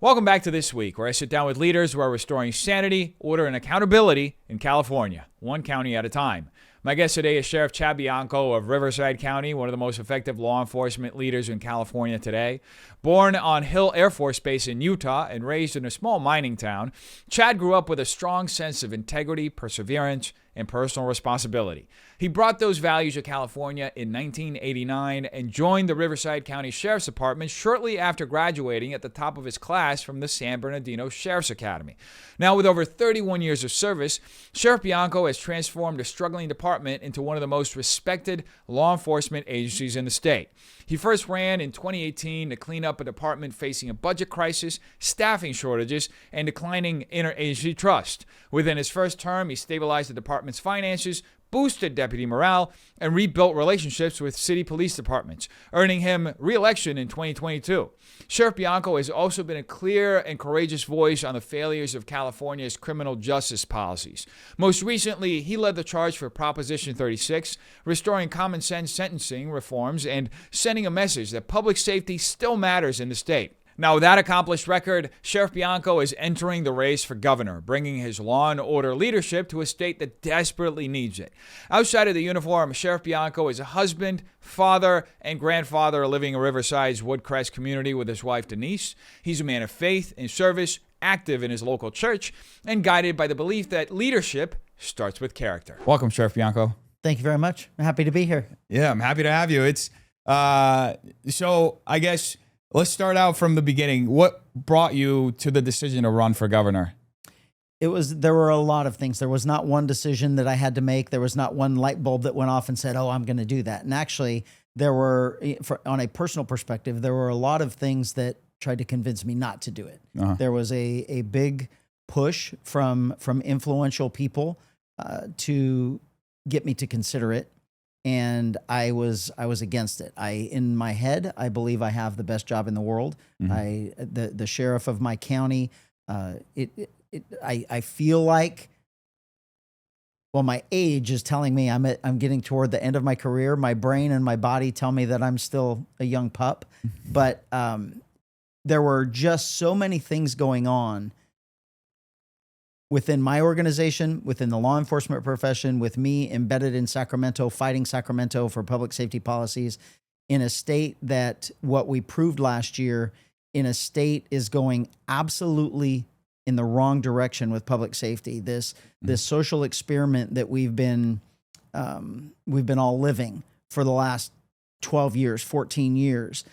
Welcome back to This Week, where I sit down with leaders who are restoring sanity, order, and accountability in California, one county at a time. My guest today is Sheriff Chad Bianco of Riverside County, one of the most effective law enforcement leaders in California today. Born on Hill Air Force Base in Utah and raised in a small mining town, Chad grew up with a strong sense of integrity, perseverance, and personal responsibility. He brought those values to California in 1989 and joined the Riverside County Sheriff's Department shortly after graduating at the top of his class from the San Bernardino Sheriff's Academy. Now, with over 31 years of service, Sheriff Bianco has transformed a struggling department into one of the most respected law enforcement agencies in the state. He first ran in 2018 to clean up a department facing a budget crisis, staffing shortages, and declining interagency trust. Within his first term, he stabilized the department's finances, boosted deputy morale, and rebuilt relationships with city police departments, earning him re-election in 2022. Sheriff Bianco has also been a clear and courageous voice on the failures of California's criminal justice policies. Most recently, he led the charge for Proposition 36, restoring common sense sentencing reforms and sending a message that public safety still matters in the state. Now, with that accomplished record, Sheriff Bianco is entering the race for governor, bringing his law and order leadership to a state that desperately needs it. Outside of the uniform, Sheriff Bianco is a husband, father, and grandfather living in Riverside's Woodcrest community with his wife, Denise. He's a man of faith and service, active in his local church, and guided by the belief that leadership starts with character. Welcome, Sheriff Bianco. Thank you very much. I'm happy to be here. Yeah, I'm happy to have you. It's so I guess let's start out from the beginning. What brought you to the decision to run for governor? There were a lot of things. There was not one decision that I had to make. There was not one light bulb that went off and said, oh, I'm going to do that. And actually, there were, on a personal perspective, there were a lot of things that tried to convince me not to do it. There was a big push from influential people to get me to consider it. And I was against it. In my head, I believe I have the best job in the world. Mm-hmm. The sheriff of my county. I feel like, well, my age is telling me I'm getting toward the end of my career. My brain and my body tell me that I'm still a young pup. But there were just so many things going on within my organization, within the law enforcement profession, with me embedded in Sacramento, fighting Sacramento for public safety policies, in a state that what we proved last year, in a state is going absolutely in the wrong direction with public safety. This social experiment that we've been all living for the last 12 years, 14 years,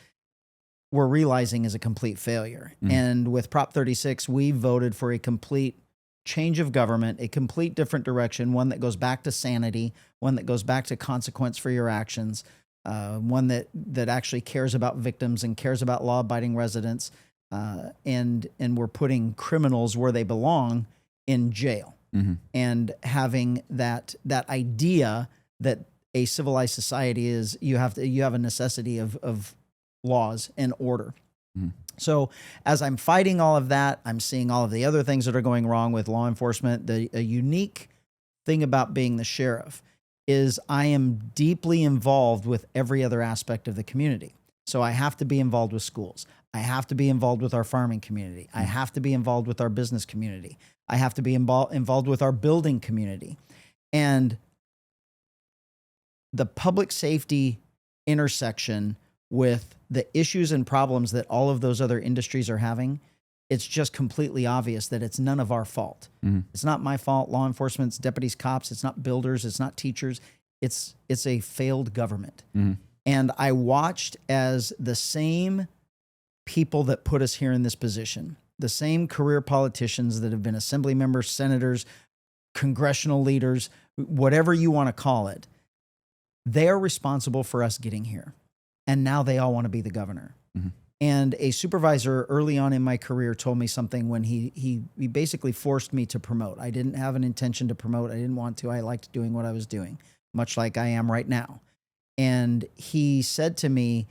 we're realizing is a complete failure. And with Prop 36, we voted for a complete change of government, a complete different direction, one that goes back to sanity, one that goes back to consequence for your actions, one that actually cares about victims and cares about law-abiding residents, and we're putting criminals where they belong, in jail. And having that idea that a civilized society is you have a necessity of laws and order. So as I'm fighting all of that, I'm seeing all of the other things that are going wrong with law enforcement. A unique thing about being the sheriff is I am deeply involved with every other aspect of the community. So I have to be involved with schools. I have to be involved with our farming community. I have to be involved with our business community. I have to be involved with our building community. And the public safety intersection with the issues and problems that all of those other industries are having, it's just completely obvious that it's none of our fault. It's not my fault. Law enforcement's deputies, cops. It's not builders. It's not teachers. It's a failed government. And I watched as the same people that put us here in this position, the same career politicians that have been assembly members, senators, congressional leaders, whatever you want to call it, they are responsible for us getting here. And now they all want to be the governor. And a supervisor early on in my career told me something when he basically forced me to promote. I didn't have an intention to promote. I didn't want to. I liked doing what I was doing, much like I am right now. And he said to me,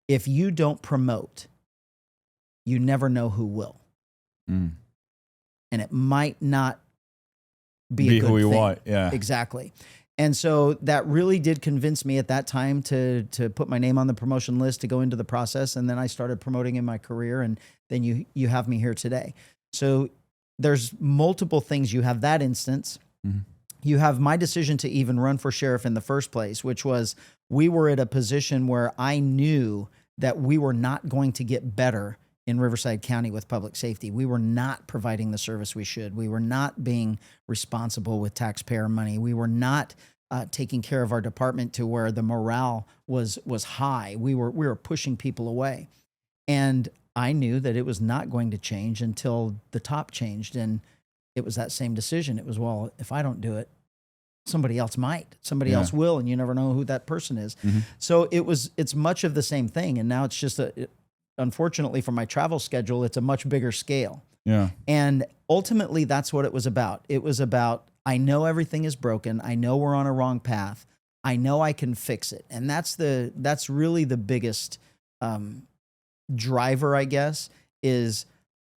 if you don't promote, you never know who will. And it might not be a good who you thing. want. Yeah, exactly. And so that really did convince me at that time to put my name on the promotion list, to go into the process. And then I started promoting in my career, and then you have me here today. So there's multiple things. You have that instance. Mm-hmm. You have my decision to even run for sheriff in the first place, which was, we were at a position where I knew that we were not going to get better in Riverside County with public safety. We were not providing the service we should. We were not being responsible with taxpayer money. We were not taking care of our department to where the morale was high. We were pushing people away. And I knew that it was not going to change until the top changed. And it was that same decision. It was, well, if I don't do it, somebody else might. Somebody else will, and you never know who that person is. Mm-hmm. So it's much of the same thing. And now it's just unfortunately for my travel schedule, it's a much bigger scale. Yeah. And ultimately that's what it was about. It was about, I know everything is broken. I know we're on a wrong path. I know I can fix it. And that's really the biggest driver, I guess, is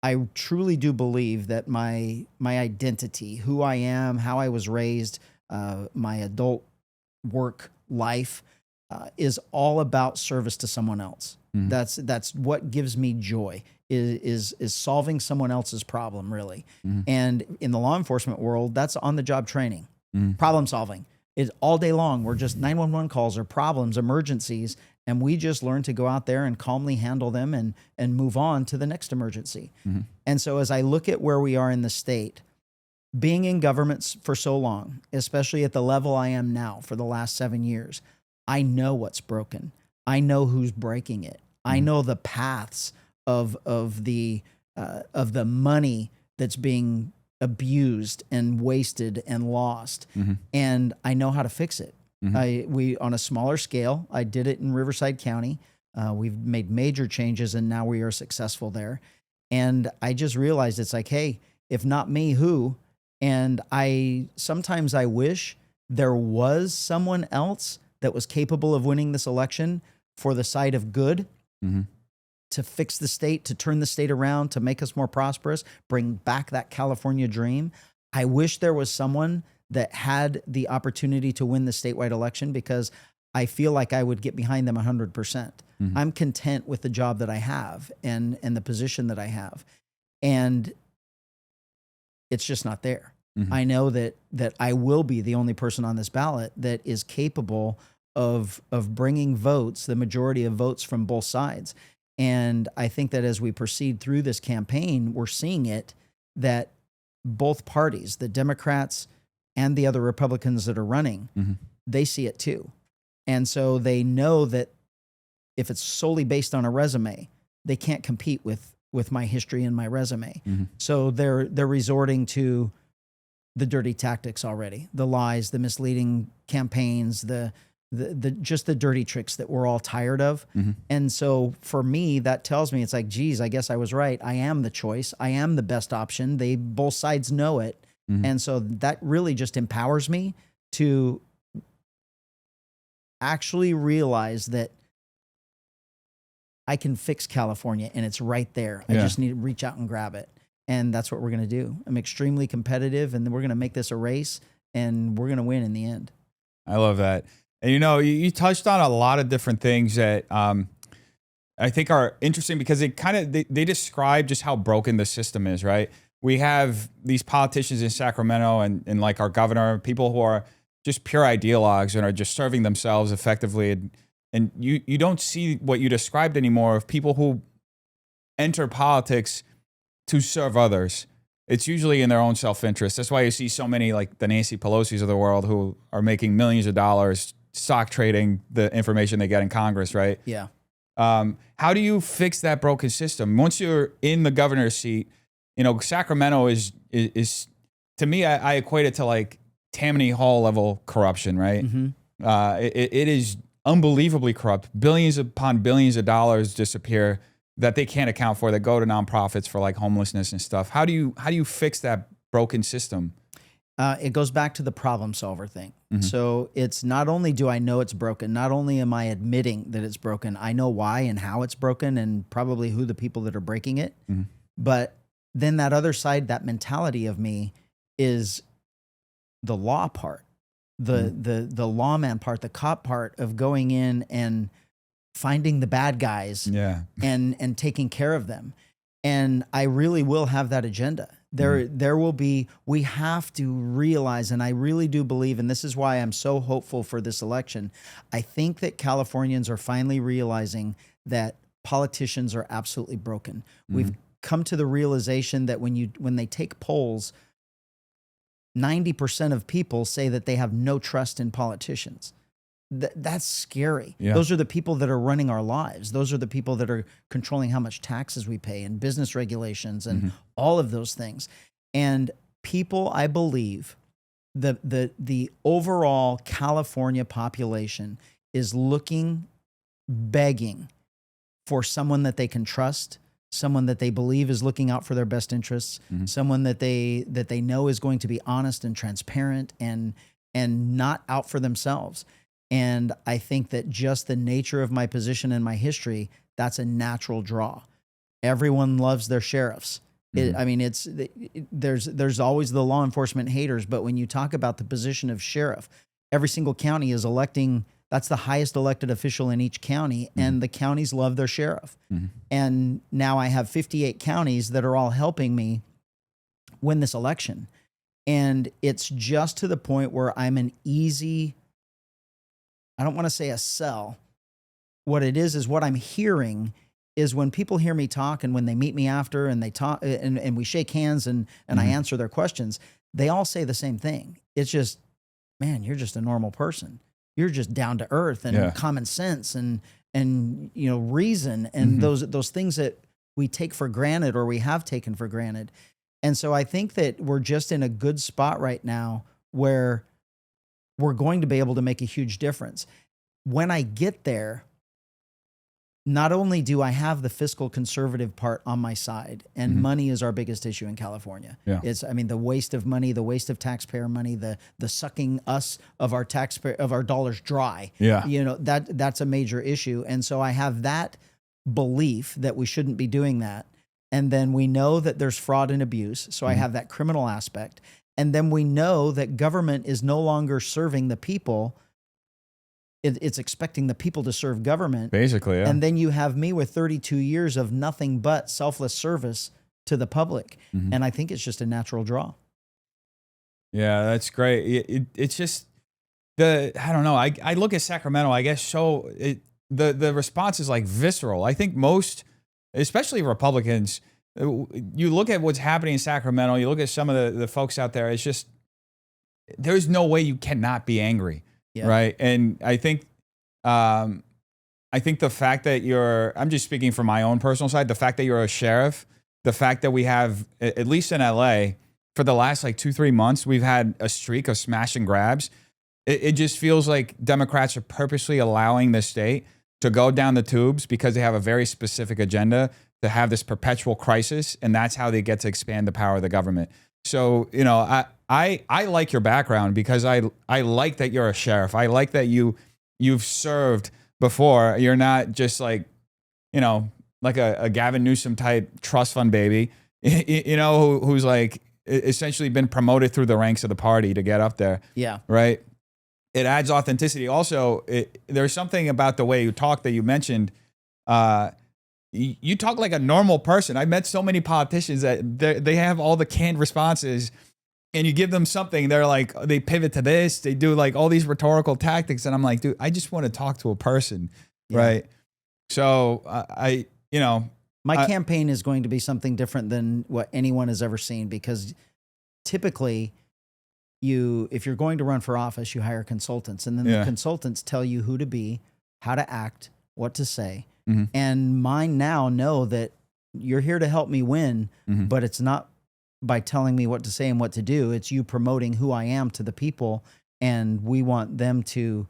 I truly do believe that my identity, who I am, how I was raised, my adult work life, is all about service to someone else. Mm-hmm. That's what gives me joy, is solving someone else's problem, really. Mm-hmm. And in the law enforcement world, that's on-the-job training, problem solving. It's all day long. We're just 911 calls or problems, emergencies, and we just learn to go out there and calmly handle them and move on to the next emergency. Mm-hmm. And so as I look at where we are in the state, being in government for so long, especially at the level I am now for the last 7 years, I know what's broken. I know who's breaking it. I know the paths of the money that's being abused and wasted and lost, and I know how to fix it. We on a smaller scale, I did it in Riverside County. We've made major changes, and now we are successful there. And I just realized it's like, hey, if not me, who? And sometimes I wish there was someone else that was capable of winning this election for the side of good, to fix the state, to turn the state around, to make us more prosperous, bring back that California dream. I wish there was someone that had the opportunity to win the statewide election, because I feel like I would get behind them 100%. I'm content with the job that I have and the position that I have. And it's just not there. I know that I will be the only person on this ballot that is capable of bringing votes, the majority of votes from both sides. And I think that as we proceed through this campaign, we're seeing it, that both parties, the Democrats and the other Republicans that are running, they see it too. And so they know that if it's solely based on a resume, they can't compete with my history and my resume. So they're resorting to the dirty tactics already, the lies, the misleading campaigns, the just the dirty tricks that we're all tired of. And so for me, that tells me, it's like, geez, I guess I was right. I am the choice. I am the best option. Both sides know it. And so that really just empowers me to actually realize that I can fix California, and it's right there. I just need to reach out and grab it. And that's what we're going to do. I'm extremely competitive, and we're going to make this a race, and we're going to win in the end. I love that. And, you touched on a lot of different things that I think are interesting, because they describe just how broken the system is, right? We have these politicians in Sacramento and like our governor, people who are just pure ideologues and are just serving themselves effectively. And you don't see what you described anymore of people who enter politics to serve others. It's usually in their own self-interest. That's why you see so many like the Nancy Pelosi's of the world who are making millions of dollars stock trading the information they get in Congress, right? Yeah. How do you fix that broken system? Once you're in the governor's seat, Sacramento is to me, I equate it to like Tammany Hall level corruption, right? It is unbelievably corrupt. Billions upon billions of dollars disappear that they can't account for, that go to nonprofits for like homelessness and stuff. How do you fix that broken system? It goes back to the problem solver thing. So it's not only do I know it's broken, not only am I admitting that it's broken, I know why and how it's broken and probably who the people that are breaking it. But then that other side, that mentality of me, is the law part. the lawman part, the cop part of going in and finding the bad guys and taking care of them. And I really will have that agenda. There will be, we have to realize, and I really do believe, and this is why I'm so hopeful for this election. I think that Californians are finally realizing that politicians are absolutely broken. We've come to the realization that when they take polls, 90% of people say that they have no trust in politicians. That's scary. Yeah. Those are the people that are running our lives. Those are the people that are controlling how much taxes we pay and business regulations and all of those things. And people, I believe, the overall California population is looking, begging for someone that they can trust, someone that they believe is looking out for their best interests, someone that they know is going to be honest and transparent and not out for themselves. And I think that just the nature of my position and my history, that's a natural draw. Everyone loves their sheriffs. There's always the law enforcement haters, but when you talk about the position of sheriff, every single county is electing, that's the highest elected official in each county, and the counties love their sheriff. And now I have 58 counties that are all helping me win this election. And it's just to the point where I'm an easy, I don't want to say a sell. What it is what I'm hearing is when people hear me talk and when they meet me after and they talk and we shake hands and I answer their questions, they all say the same thing. It's just, man, you're just a normal person. You're just down to earth and common sense and reason and those things that we take for granted or we have taken for granted. And so I think that we're just in a good spot right now where we're going to be able to make a huge difference. When I get there, not only do I have the fiscal conservative part on my side, and money is our biggest issue in California. It's, the waste of money, the waste of taxpayer money, the sucking us of our dollars dry. That's a major issue. And so I have that belief that we shouldn't be doing that. And then we know that there's fraud and abuse. So I have that criminal aspect. And then we know that government is no longer serving the people. It's expecting the people to serve government. Basically, yeah. And then you have me with 32 years of nothing but selfless service to the public. And I think it's just a natural draw. Yeah, that's great. It's just I don't know. I look at Sacramento, I guess, the response is like visceral. I think most, especially Republicans, you look at what's happening in Sacramento, you look at some of the folks out there, it's just, there's no way you cannot be angry, right? And I think the fact that I'm just speaking from my own personal side, the fact that you're a sheriff, the fact that we have, at least in LA, for the last 2-3 months, we've had a streak of smash and grabs. It just feels like Democrats are purposely allowing the state to go down the tubes because they have a very specific agenda to have this perpetual crisis, and that's how they get to expand the power of the government. So, I like your background because I like that you're a sheriff. I like that you've served before. You're not just like a Gavin Newsom type trust fund baby, who's essentially been promoted through the ranks of the party to get up there. Yeah. Right. It adds authenticity. Also, there's something about the way you talk that you mentioned. You talk like a normal person. I met so many politicians that they have all the canned responses, and you give them something, they're like, they pivot to this, they do all these rhetorical tactics, and I'm like, dude, I just want to talk to a person, right? So my campaign is going to be something different than what anyone has ever seen, because typically, if you're going to run for office, you hire consultants, and then the consultants tell you who to be, how to act, what to say. And mine now know that you're here to help me win, but it's not by telling me what to say and what to do. It's you promoting who I am to the people, and we want them to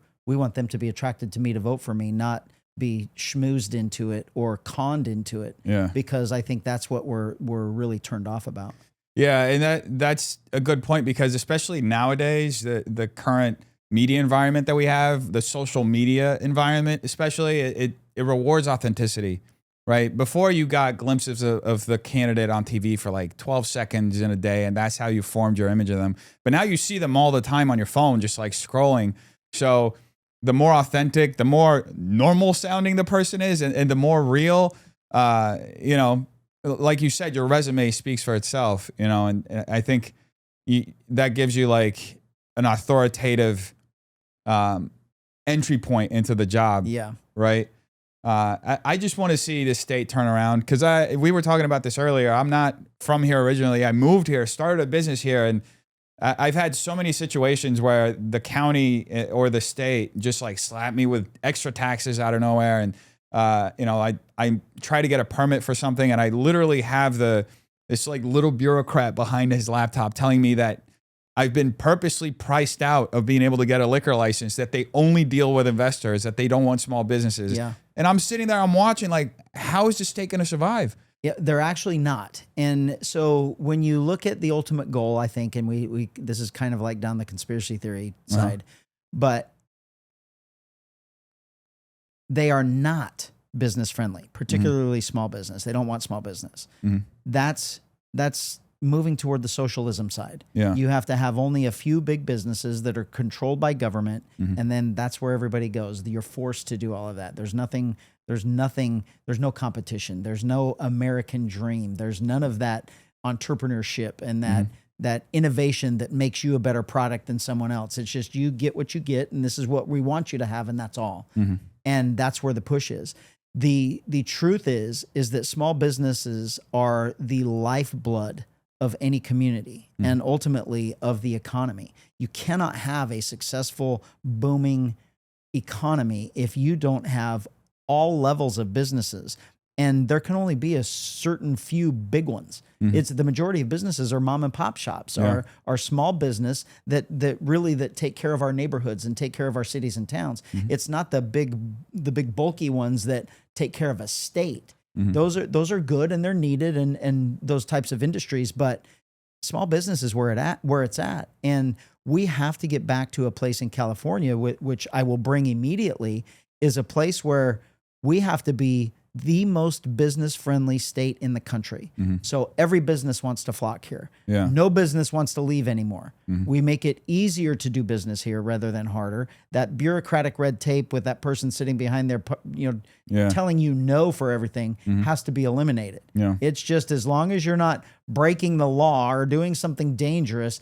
be attracted to me to vote for me, not be schmoozed into it or conned into it. Yeah. Because I think that's what we're really turned off about. Yeah, and that's a good point, because especially nowadays, the current media environment that we have, the social media environment, especially, it rewards authenticity. right? Before you got glimpses of the candidate on TV for like 12 seconds in a day, and that's how you formed your image of them. But now you see them all the time on your phone, just like scrolling. So the more authentic, the more normal sounding the person is, and the more real, you know, like you said, your resume speaks for itself, you know, and I think that gives you like an authoritative entry point into the job. Yeah. Right. I just want to see this state turn around, because we were talking about this earlier. I'm not from here originally. I moved here, started a business here, and I've had so many situations where the county or the state just like slapped me with extra taxes out of nowhere. And, you know, I try to get a permit for something, and I literally have this like little bureaucrat behind his laptop telling me that I've been purposely priced out of being able to get a liquor license, that they only deal with investors, that they don't want small businesses. Yeah. And I'm sitting there, I'm watching like, how is this state going to survive? Yeah, they're actually not. And so when you look at the ultimate goal, I think, and we this is kind of like down the conspiracy theory side, but they are not business friendly, particularly small business. They don't want small business. That's moving toward the socialism side. Yeah. You have to have only a few big businesses that are controlled by government, and then that's where everybody goes. You're forced to do all of that. There's no competition. There's no American dream. There's none of that entrepreneurship and that innovation that makes you a better product than someone else. It's just you get what you get, and this is what we want you to have, and that's all. And that's where the push is. The truth is that small businesses are the lifeblood of any community and ultimately of the economy. You cannot have a successful, booming economy if you don't have all levels of businesses. And there can only be a certain few big ones. It's the majority of businesses are mom and pop shops, are small business that really take care of our neighborhoods and take care of our cities and towns. It's not the big bulky ones that take care of a state. Those are good and they're needed, and those types of industries, but small business is where it's at. And we have to get back to a place in California, which I will bring immediately, is a place where we have to be the most business-friendly state in the country. So every business wants to flock here. Yeah. No business wants to leave anymore. We make it easier to do business here rather than harder. That bureaucratic red tape with that person sitting behind there, telling you no for everything has to be eliminated. Yeah. It's just, as long as you're not breaking the law or doing something dangerous,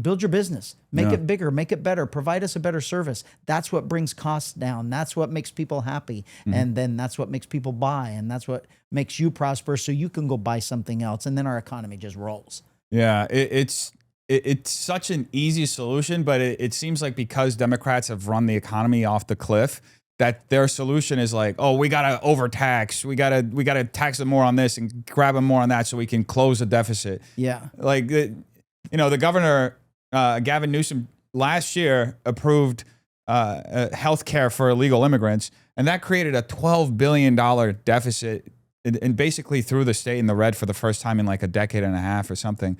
build your business, make it bigger, make it better, provide us a better service. That's what brings costs down. That's what makes people happy. And then that's what makes people buy. And that's what makes you prosper, so you can go buy something else. And then our economy just rolls. Yeah. It's such an easy solution, but it seems like because Democrats have run the economy off the cliff, that their solution is like, oh, we got to overtax. We got to tax them more on this and grab them more on that so we can close the deficit. Yeah. Like, the governor, Gavin Newsom, last year approved health care for illegal immigrants, and that created a $12 billion deficit and basically threw the state in the red for the first time in like a decade and a half or something.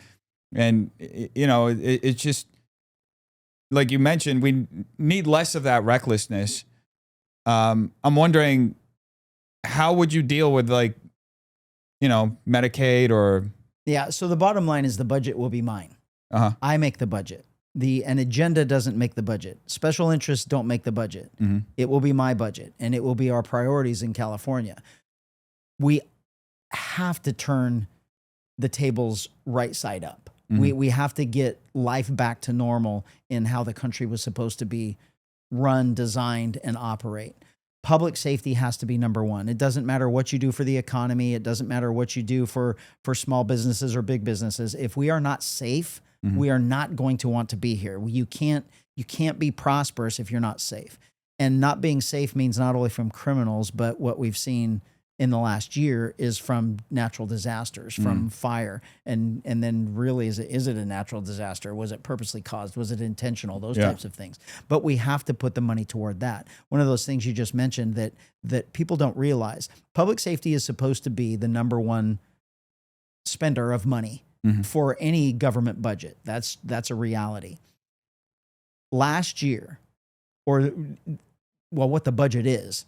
And, it's just, like you mentioned, we need less of that recklessness. I'm wondering, how would you deal with Medicaid or... Yeah, so the bottom line is the budget will be mine. I make the budget. An agenda doesn't make the budget. Special interests don't make the budget. It will be my budget, and it will be our priorities in California. We have to turn the tables right side up. We have to get life back to normal in how the country was supposed to be run, designed, and operate. Public safety has to be number one. It doesn't matter what you do for the economy. It doesn't matter what you do for small businesses or big businesses. If we are not safe, we are not going to want to be here. You can't be prosperous if you're not safe. And not being safe means not only from criminals, but what we've seen in the last year is from natural disasters, from fire. And then really, is it a natural disaster? Was it purposely caused? Was it intentional? Those types of things. But we have to put the money toward that. One of those things you just mentioned that people don't realize, public safety is supposed to be the number one spender of money for any government budget. That's a reality. Last year, what the budget is,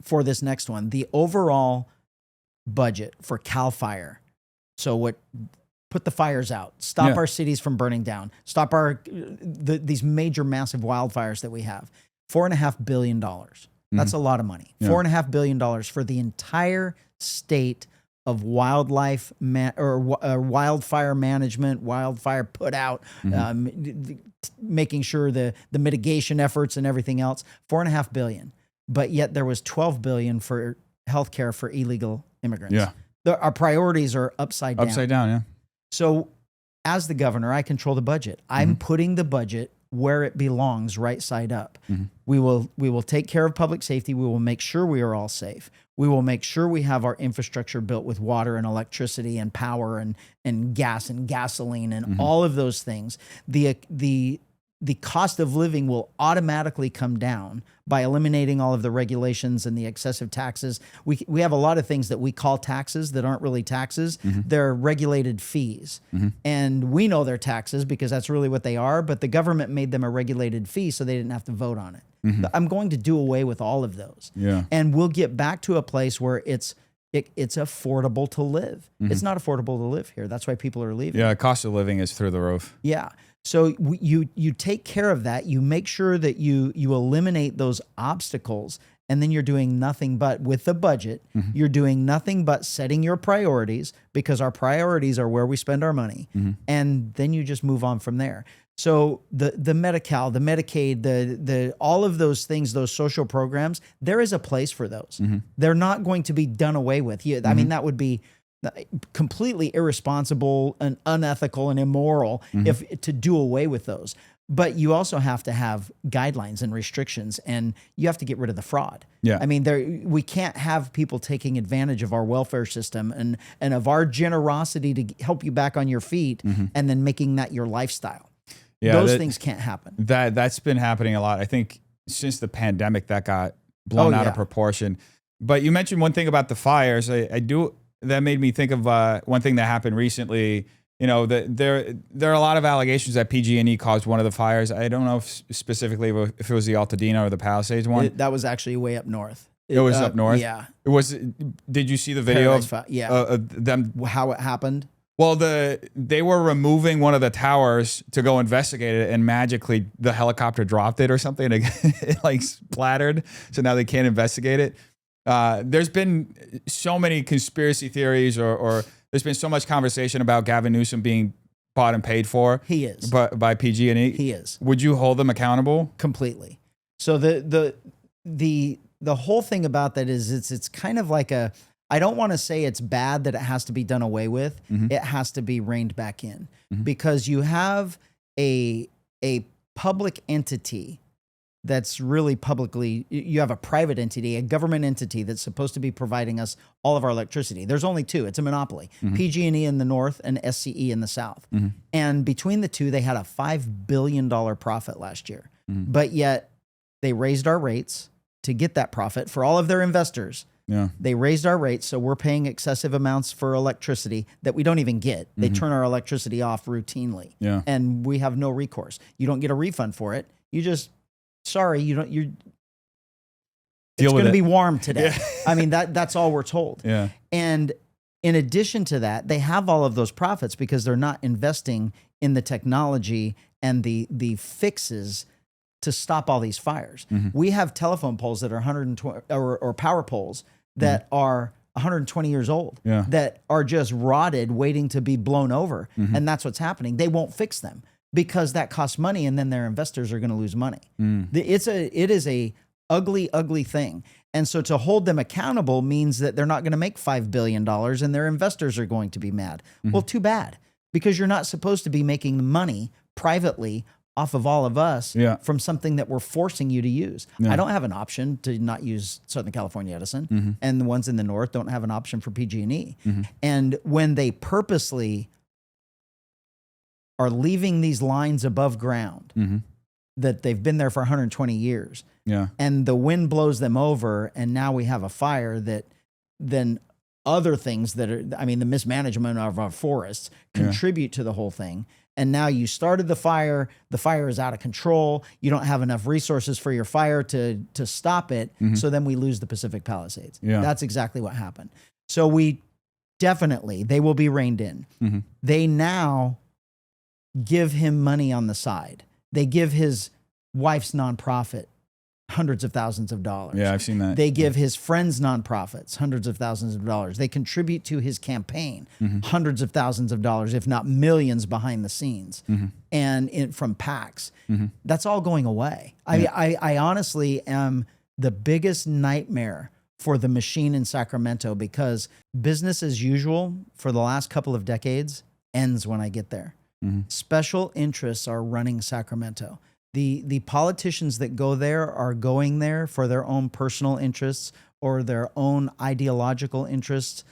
for this next one, the overall budget for CAL FIRE. So put the fires out, stop our cities from burning down, stop these major massive wildfires that we have. $4.5 billion. That's a lot of money. $4.5 billion for the entire state of wildfire management, wildfire put out, making sure the mitigation efforts and everything else. $4.5 billion, but yet there was $12 billion for healthcare for illegal immigrants. Yeah, our priorities are upside down. Upside down, yeah. So, as the governor, I control the budget. I'm putting the budget where it belongs, right side up. We will take care of public safety. We will make sure we are all safe. We will make sure we have our infrastructure built with water and electricity and power and gas and gasoline and all of those things. The cost of living will automatically come down by eliminating all of the regulations and the excessive taxes. We have a lot of things that we call taxes that aren't really taxes. They're regulated fees. And we know they're taxes because that's really what they are, but the government made them a regulated fee so they didn't have to vote on it. I'm going to do away with all of those. Yeah. And we'll get back to a place where it's affordable to live. It's not affordable to live here. That's why people are leaving. Yeah, cost of living is through the roof. Yeah. So you take care of that. You make sure that you eliminate those obstacles, and then you're doing nothing but, with the budget, you're doing nothing but setting your priorities, because our priorities are where we spend our money. And then you just move on from there. So the Medi-Cal, the Medicaid, the all of those things, those social programs, there is a place for those. They're not going to be done away with. I mean, that would be completely irresponsible and unethical and immoral if to do away with those. But you also have to have guidelines and restrictions, and you have to get rid of the fraud. Yeah. I mean, we can't have people taking advantage of our welfare system and of our generosity to help you back on your feet and then making that your lifestyle. Yeah, those things can't happen. That's been happening a lot. I think since the pandemic that got blown out of proportion. But you mentioned one thing about the fires. That made me think of one thing that happened recently. You know, there are a lot of allegations that PG&E caused one of the fires. I don't know specifically if it was the Altadena or the Palisades one. That was actually way up north. It was up north? Yeah. Did you see the video of them? How it happened? Well, they were removing one of the towers to go investigate it, and magically the helicopter dropped it or something. It like splattered, so now they can't investigate it. There's been so many conspiracy theories, or there's been so much conversation about Gavin Newsom being bought and paid for. He is by PG&E. He is. Would you hold them accountable? Completely. So the whole thing about that is it's kind of like I don't want to say it's bad that it has to be done away with. It has to be reined back in because you have a public entity that's really publicly, you have a private entity, a government entity that's supposed to be providing us all of our electricity. There's only two. It's a monopoly. PG&E in the north and SCE in the south. And between the two, they had a $5 billion profit last year. But yet they raised our rates to get that profit for all of their investors. Yeah. They raised our rates, so we're paying excessive amounts for electricity that we don't even get. They turn our electricity off routinely. Yeah. And we have no recourse. You don't get a refund for it. You just... Sorry, it's going to be warm today. Yeah. I mean, that's all we're told. Yeah. And in addition to that, they have all of those profits because they're not investing in the technology and the fixes to stop all these fires. We have telephone poles that are 120 or power poles that are 120 years old that are just rotted, waiting to be blown over. And that's what's happening. They won't fix them, because that costs money, and then their investors are going to lose money. It is a ugly, ugly thing. And so to hold them accountable means that they're not going to make $5 billion and their investors are going to be mad. Well, too bad, because you're not supposed to be making money privately off of all of us from something that we're forcing you to use. I don't have an option to not use Southern California Edison, and the ones in the north don't have an option for PG&E. And when they purposely are leaving these lines above ground that they've been there for 120 years. Yeah. And the wind blows them over, and now we have a fire that then other things that are, I mean, the mismanagement of our forests contribute to the whole thing. And now you started the fire is out of control. You don't have enough resources for your fire to stop it. So then we lose the Pacific Palisades. Yeah. That's exactly what happened. So they will be reined in. They now give him money on the side. They give his wife's nonprofit hundreds of thousands of dollars. Yeah, I've seen that. They give his friends' nonprofits hundreds of thousands of dollars. They contribute to his campaign hundreds of thousands of dollars, if not millions behind the scenes, and from PACs. That's all going away. I honestly am the biggest nightmare for the machine in Sacramento, because business as usual for the last couple of decades ends when I get there. Special interests are running Sacramento. The politicians that go there are going there for their own personal interests or their own ideological interests.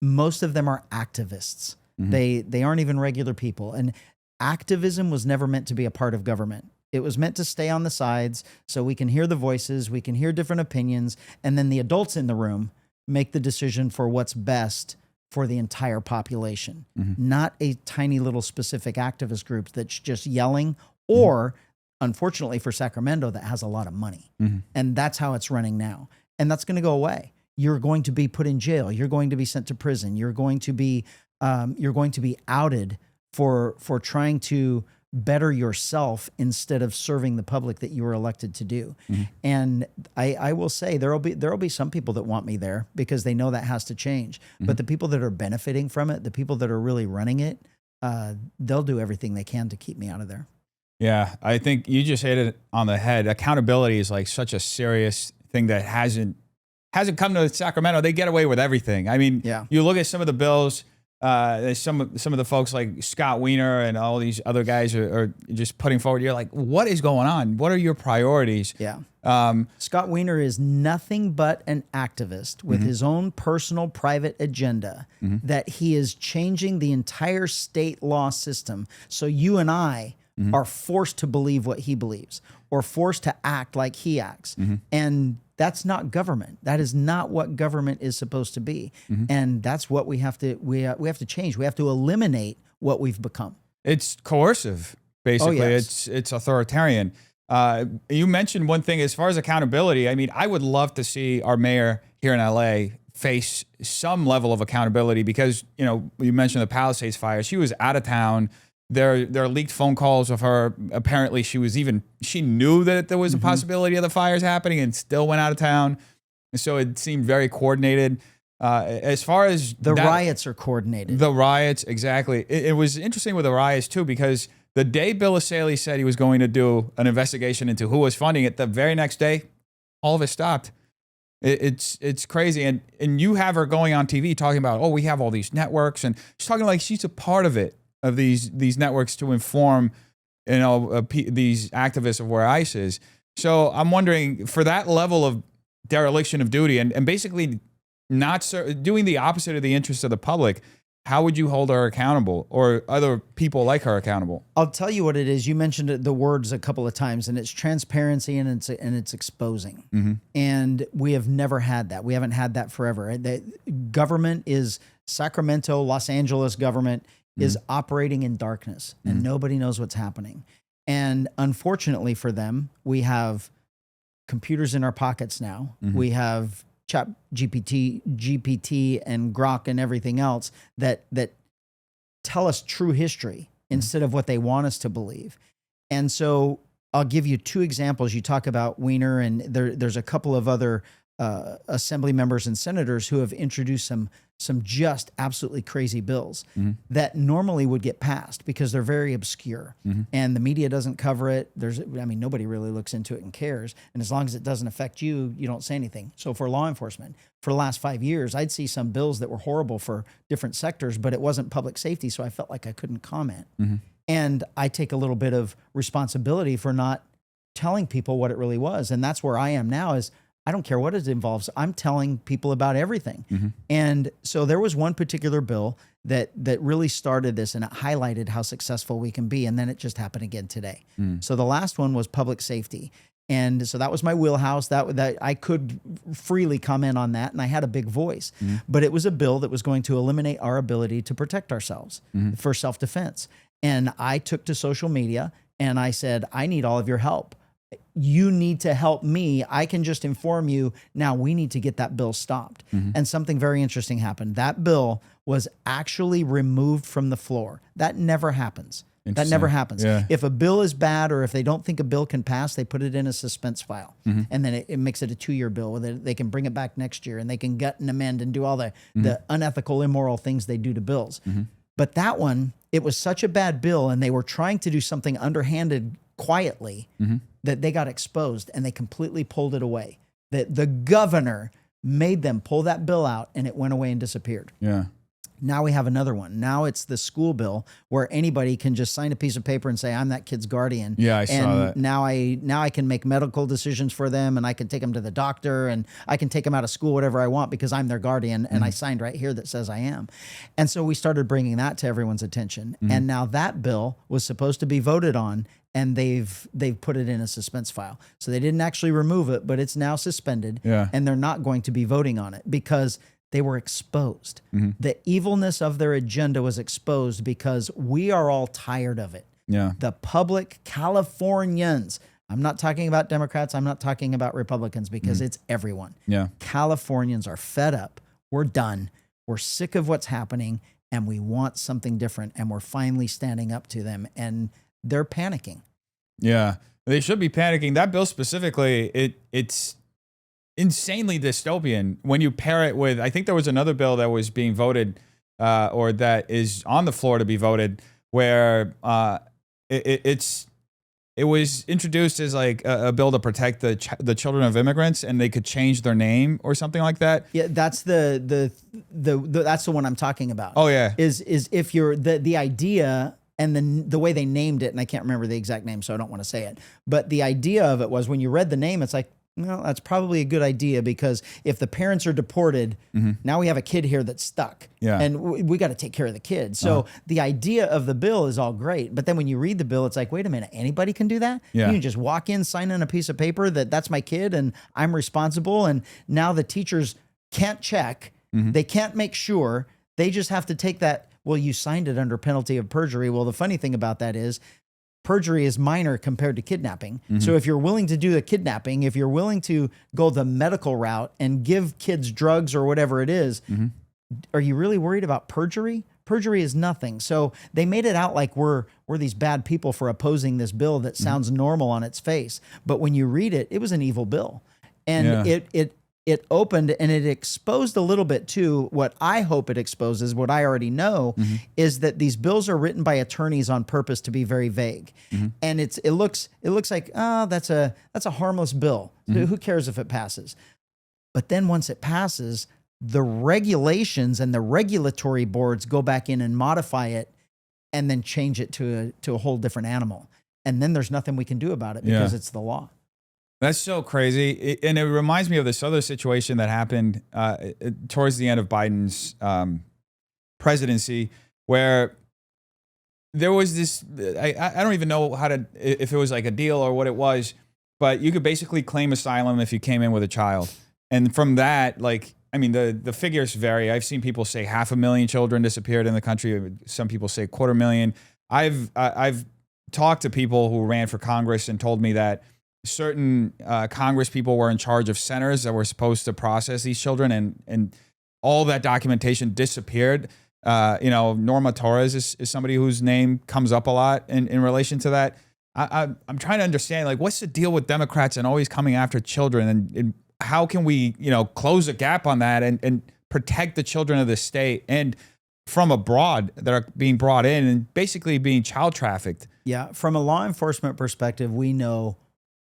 Most of them are activists. They aren't even regular people. And activism was never meant to be a part of government. It was meant to stay on the sides so we can hear the voices, we can hear different opinions, and then the adults in the room make the decision for what's best for the entire population, not a tiny little specific activist group that's just yelling, or unfortunately for Sacramento, that has a lot of money. And that's how it's running now. And that's going to go away. You're going to be put in jail. You're going to be sent to prison. You're going to be outed for trying to better yourself instead of serving the public that you were elected to do. And I will say there'll be some people that want me there because they know that has to change. But the people that are benefiting from it, the people that are really running it, they'll do everything they can to keep me out of there. Yeah, I think you just hit it on the head. Accountability is like such a serious thing that hasn't come to Sacramento. They get away with everything. I mean, you look at some of the bills. Some of the folks like Scott Wiener and all these other guys are just putting forward. You're like, what is going on? What are your priorities? Yeah. Scott Wiener is nothing but an activist with his own personal private agenda that he is changing the entire state law system. So you and I are forced to believe what he believes or forced to act like he acts. And that's not government. That is not what government is supposed to be. And that's what we have to change. We have to eliminate what we've become. It's coercive, basically. Oh, yes. It's authoritarian. You mentioned one thing as far as accountability. I mean, I would love to see our mayor here in LA face some level of accountability because, you mentioned the Palisades fire. She was out of town. There are leaked phone calls of her. Apparently, she knew that there was a possibility of the fires happening and still went out of town. And so it seemed very coordinated. As far as the riots are coordinated. The riots, exactly. It was interesting with the riots, too, because the day Bill Asaley said he was going to do an investigation into who was funding it, the very next day, all of it stopped. It's crazy. And you have her going on TV talking about, we have all these networks. And she's talking like she's a part of it. Of these networks to inform, these activists of where ICE is. So I'm wondering, for that level of dereliction of duty and basically not doing the opposite of the interests of the public, how would you hold her accountable or other people like her accountable? I'll tell you what it is. You mentioned the words a couple of times, and it's transparency and it's exposing. And we have never had that. We haven't had that forever. The government is Sacramento, Los Angeles government is operating in darkness and nobody knows what's happening. And unfortunately for them, we have computers in our pockets now. We have Chat GPT and Grok and everything else that tell us true history instead of what they want us to believe. And so I'll give you two examples. You talk about Wiener, and there's a couple of other assembly members and senators who have introduced some just absolutely crazy bills that normally would get passed because they're very obscure and the media doesn't cover it. Nobody really looks into it and cares. And as long as it doesn't affect you, you don't say anything. So for law enforcement, for the last 5 years, I'd see some bills that were horrible for different sectors, but it wasn't public safety. So I felt like I couldn't comment. And I take a little bit of responsibility for not telling people what it really was. And that's where I am now is I don't care what it involves. I'm telling people about everything. And so there was one particular bill that really started this, and it highlighted how successful we can be. And then it just happened again today. So the last one was public safety. And so that was my wheelhouse. That I could freely comment on that, and I had a big voice. But it was a bill that was going to eliminate our ability to protect ourselves for self-defense. And I took to social media and I said, I need all of your help. You need to help me. I can just inform you. Now we need to get that bill stopped. And something very interesting happened. That bill was actually removed from the floor. That never happens. That never happens. Yeah. If a bill is bad or if they don't think a bill can pass, they put it in a suspense file. And then it makes it a 2-year bill. They can bring it back next year and they can gut and amend and do all the unethical, immoral things they do to bills. But that one, it was such a bad bill and they were trying to do something underhanded quietly that they got exposed and they completely pulled it away. That the governor made them pull that bill out and it went away and disappeared. Yeah. Now we have another one. Now it's the school bill where anybody can just sign a piece of paper and say, I'm that kid's guardian. Yeah, I saw that. Now I can make medical decisions for them and I can take them to the doctor and I can take them out of school, whatever I want, because I'm their guardian and I signed right here that says I am. And so we started bringing that to everyone's attention. And now that bill was supposed to be voted on and they've put it in a suspense file. So they didn't actually remove it, but it's now suspended. Yeah. And they're not going to be voting on it because they were exposed. The evilness of their agenda was exposed because we are all tired of it. Yeah. The public, Californians, I'm not talking about Democrats, I'm not talking about Republicans because it's everyone. Yeah. Californians are fed up. We're done. We're sick of what's happening and we want something different and we're finally standing up to them and they're panicking. Yeah. They should be panicking. That bill specifically, it's insanely dystopian when you pair it with, I think there was another bill that was being voted or that is on the floor to be voted where it was introduced as like a bill to protect the children of immigrants and they could change their name or something like that. Yeah, that's the that's the one I'm talking about. Oh yeah. Is if you're the idea and then the way they named it, and I can't remember the exact name, so I don't want to say it. But the idea of it was when you read the name, it's like, well, that's probably a good idea because if the parents are deported, now we have a kid here that's stuck. Yeah. And we got to take care of the kid. So the idea of the bill is all great. But then when you read the bill, it's like, wait a minute, anybody can do that? Yeah. You can just walk in, sign in a piece of paper that that's my kid and I'm responsible. And now the teachers can't check. They can't make sure. They just have to take that. Well, you signed it under penalty of perjury. Well, the funny thing about that is perjury is minor compared to kidnapping. So if you're willing to do the kidnapping, if you're willing to go the medical route and give kids drugs or whatever it is, are you really worried about perjury? Perjury is nothing. So they made it out like we're these bad people for opposing this bill that sounds normal on its face. But when you read it, it was an evil bill. And it opened and it exposed a little bit too. What I hope it exposes, what I already know, is that these bills are written by attorneys on purpose to be very vague. And it looks like, oh, that's a harmless bill. Who cares if it passes? But then once it passes, the regulations and the regulatory boards go back in and modify it and then change it to a whole different animal. And then there's nothing we can do about it because it's the law. That's so crazy. And it reminds me of this other situation that happened towards the end of Biden's presidency where there was this, I don't even know if it was like a deal or what it was, but you could basically claim asylum if you came in with a child. And from that, like, I mean, the figures vary. I've seen people say 500,000 children disappeared in the country. Some people say 250,000. I've talked to people who ran for Congress and told me that certain Congress people were in charge of centers that were supposed to process these children, and all that documentation disappeared. Norma Torres is somebody whose name comes up a lot in relation to that. I'm trying to understand, like, what's the deal with Democrats and always coming after children, and how can we, close a gap on that and protect the children of the state and from abroad that are being brought in and basically being child trafficked? Yeah. From a law enforcement perspective, we know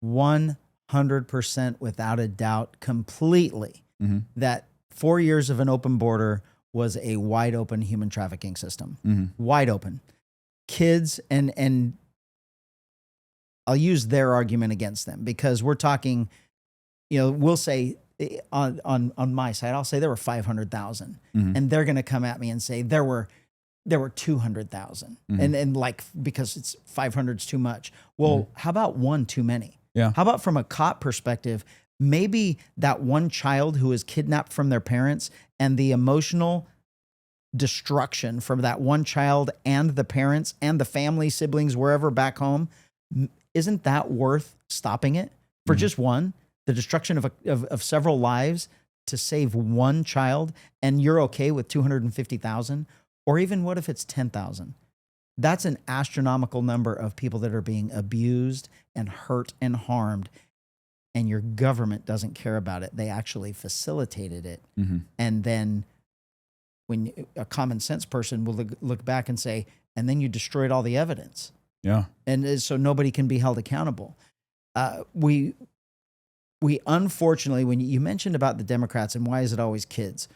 100% without a doubt completely that 4 years of an open border was a wide open human trafficking system. Wide open. Kids, and I'll use their argument against them because we're talking, we'll say on my side, I'll say there were 500,000 and they're going to come at me and say there were 200,000 and like, because it's 500 is too much. Well, how about one too many? Yeah. How about from a cop perspective, maybe that one child who is kidnapped from their parents and the emotional destruction from that one child and the parents and the family, siblings, wherever back home, isn't that worth stopping it for just one? The destruction of several lives to save one child, and you're okay with 250,000? Or even what if it's 10,000? That's an astronomical number of people that are being abused and hurt and harmed, and your government doesn't care about it. They actually facilitated it. And then when a common sense person will look back and say, and then you destroyed all the evidence. Yeah. And so nobody can be held accountable. We unfortunately, when you mentioned about the Democrats and why is it always kids,